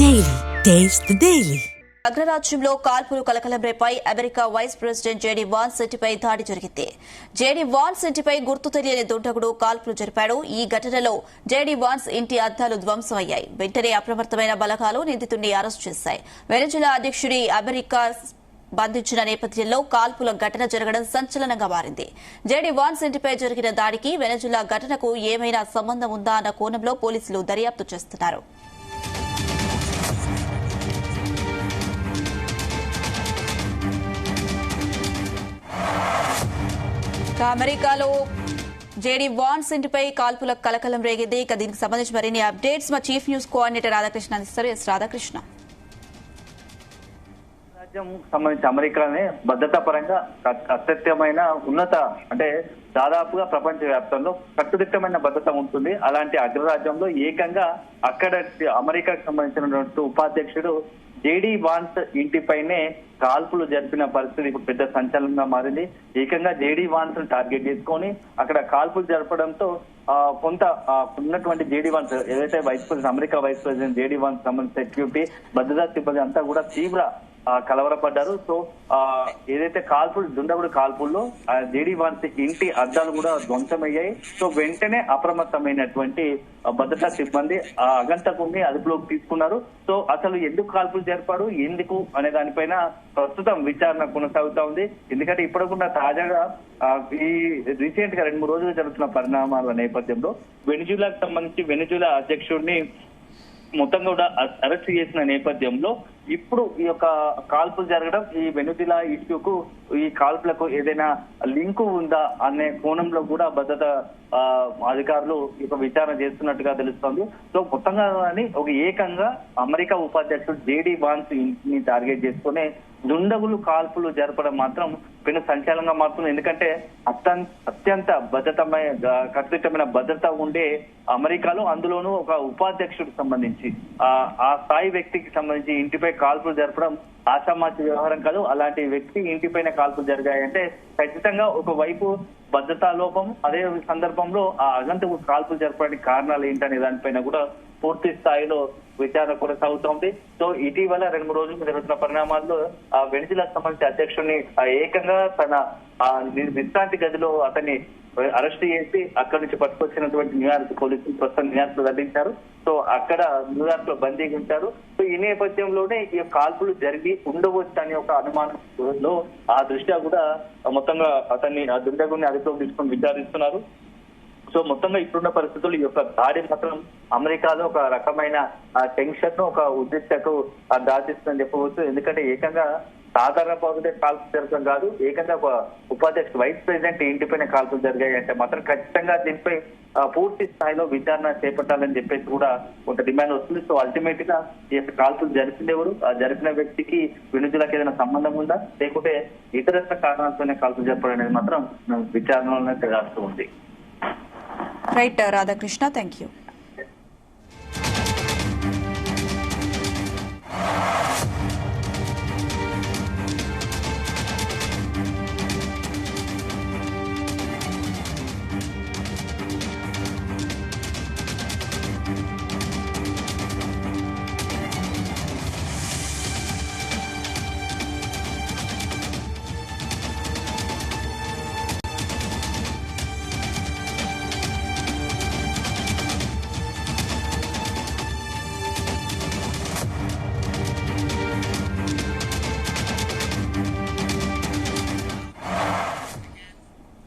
Daily. Taste the Daily. అగ్రరాజ్యంలో కాల్పులు కలకలం రేపాయి. America vice president JD Vance ఇంటిపై దాడి జరిగింది. జేడీ వాన్స్ ఇంటిపై గుర్తు తెలియని దుండగుడు కాల్పులు జరిపాడు. ఈ ఘటనలో జేడీ వాన్స్ ఇంటి అద్దాలు ధ్వంసమయ్యాయి. వెంటనే అప్రమత్తమైన బలగాలు నిందితుడిని అరెస్టు చేశాయి. వెనజులా అధ్యక్షుడి అమెరికా బంధించిన నేపథ్యంలో కాల్పుల ఘటన జరగడం సంచలనంగా మారింది. జేడీ వాన్స్ ఇంటిపై జరిగిన దాడికి వెనజులా ఘటనకు ఏమైనా సంబంధం ఉందా అన్న కోణంలో పోలీసులు దర్యాప్తు చేస్తున్నారు. అమెరికాలో జేడీ వాన్స్ ఇంటిపై కాల్పుల కలకలం రేగింది. ఇక దీనికి సంబంధించి మరిన్ని అప్డేట్స్ మా చీఫ్ న్యూస్ కోఆర్డినేటర్ రాధాకృష్ణ అందిస్తారు. ఎస్ రాధాకృష్ణ. రాజ్యం సంబంధించి అమెరికానే భద్రతా పరంగా అత్యత్యమైన ఉన్నత అంటే దాదాపుగా ప్రపంచ వ్యాప్తంలో కట్టుదిట్టమైన భద్రత ఉంటుంది. అలాంటి అగ్రరాజ్యంలో ఏకంగా అక్కడ అమెరికాకు సంబంధించినటువంటి ఉపాధ్యక్షుడు జేడీ వాన్స్ ఇంటిపైనే కాల్పులు జరిపిన పరిస్థితి ఇప్పుడు పెద్ద సంచలనంగా మారింది. ఏకంగా జేడీ వాన్స్ టార్గెట్ చేసుకొని అక్కడ కాల్పులు జరపడంతో కొంత ఉన్నటువంటి జేడీ వాన్స్ ఏదైతే America vice president JD Vance సంబంధించిన సెక్యూరిటీ భద్రతా సిబ్బంది అంతా కూడా తీవ్ర కలవరపడ్డారు. సో ఏదైతే దుండగుడు కాల్పుల్లో జేడీ వాన్స్ ఇంటి అద్దాలు కూడా ధ్వంసమయ్యాయి. సో వెంటనే అప్రమత్తమైనటువంటి భద్రతా సిబ్బంది ఆ అగంతకుని అదుపులోకి తీసుకున్నారు. సో అసలు ఎందుకు కాల్పులు జరిపాడు, ఎందుకు అనే దానిపైన ప్రస్తుతం విచారణ కొనసాగుతా ఉంది. ఎందుకంటే ఇప్పటికున్న తాజాగా ఈ రీసెంట్ గా 2-3 రోజులు జరుగుతున్న పరిణామాల నేపథ్యంలో వెనిజులాకు సంబంధించి వెనిజులా అధ్యక్షుడిని మొత్తం కూడా అరెస్ట్ చేసిన నేపథ్యంలో ఇప్పుడు ఈ యొక్క కాల్పులు జరగడం ఈ వెనుజులా ఇష్యూకు ఈ కాల్పులకు ఏదైనా లింకు ఉందా అనే కోణంలో కూడా భద్రతా అధికారులు ఇక విచారణ చేస్తున్నట్టుగా తెలుస్తోంది. సో మొత్తంగా ఒక ఏకంగా అమెరికా ఉపాధ్యక్షుడు జేడీ వాన్స్ ని టార్గెట్ చేసుకునే దుండగులు కాల్పులు జరపడం మాత్రం పెను సంచలనంగా మారుతుంది. ఎందుకంటే అత్యంత కట్టుదిట్టమైన భద్రత ఉండే అమెరికాలో అందులోనూ ఒక ఉపాధ్యక్షుడికి సంబంధించి ఆ స్థాయి వ్యక్తికి సంబంధించి ఇంటిపై కాల్పులు జరపడం ఆషామాషి వ్యవహారం కాదు. అలాంటి వ్యక్తి ఇంటిపైన కాల్పులు జరిగాయంటే ఖచ్చితంగా ఒకవైపు భద్రతా లోపం, అదే సందర్భంలో ఆ అగంతకు కాల్పులు జరపడానికి కారణాలు ఏంటనే దానిపైన కూడా పూర్తి స్థాయిలో విచారణ కొనసాగుతోంది. సో ఇటీవల 2-3 రోజులు జరుగుతున్న పరిణామాల్లో ఆ వెనిజులాకు సంబంధించిన అధ్యక్షుడిని ఏకంగా తన విశ్రాంతి గదిలో అతన్ని అరెస్ట్ చేసి అక్కడి నుంచి పట్టుకొచ్చినటువంటి న్యూయార్క్ పోలీసులు ప్రస్తుతం న్యూయార్క్ లో తరలించారు. సో అక్కడ న్యూయార్క్ లో బందీగా ఉంటారు. సో ఈ నేపథ్యంలోనే ఈ కాల్పులు జరిగి ఉండవచ్చు అనే ఒక అనుమానంలో ఆ దృష్ట్యా కూడా మొత్తంగా అతన్ని ఆ దుండగుని అదుపులోకి తీసుకొని విచారిస్తున్నారు. సో మొత్తంగా ఇప్పుడున్న పరిస్థితులు ఈ యొక్క దాడి మాత్రం అమెరికాలో ఒక రకమైన టెన్షన్ ఒక ఉద్రిక్తకు దాచిస్తుందని చెప్పవచ్చు. ఎందుకంటే ఏకంగా సాధారణ పౌరులే కాల్పులు జరగడం కాదు, ఏకంగా ఒక ఉపాధ్యక్షుడు వైస్ ప్రెసిడెంట్ ఇంటిపైన కాల్పులు జరిగాయి అంటే మాత్రం ఖచ్చితంగా దీనిపై పూర్తి స్థాయిలో విచారణ చేపట్టాలని చెప్పేసి కూడా ఒక డిమాండ్ వస్తుంది. సో అల్టిమేట్ గా ఈ యొక్క కాల్పులు జరిపింది ఎవరు, ఆ జరిపిన వ్యక్తికి వెనుజులాకి ఏదైనా సంబంధం ఉందా, లేకుంటే ఇతరత్ర కారణాలతోనే కాల్పులు జరపడం అనేది మాత్రం విచారణలో తెలియాల్సి ఉంది. Right Radhakrishna, thank you.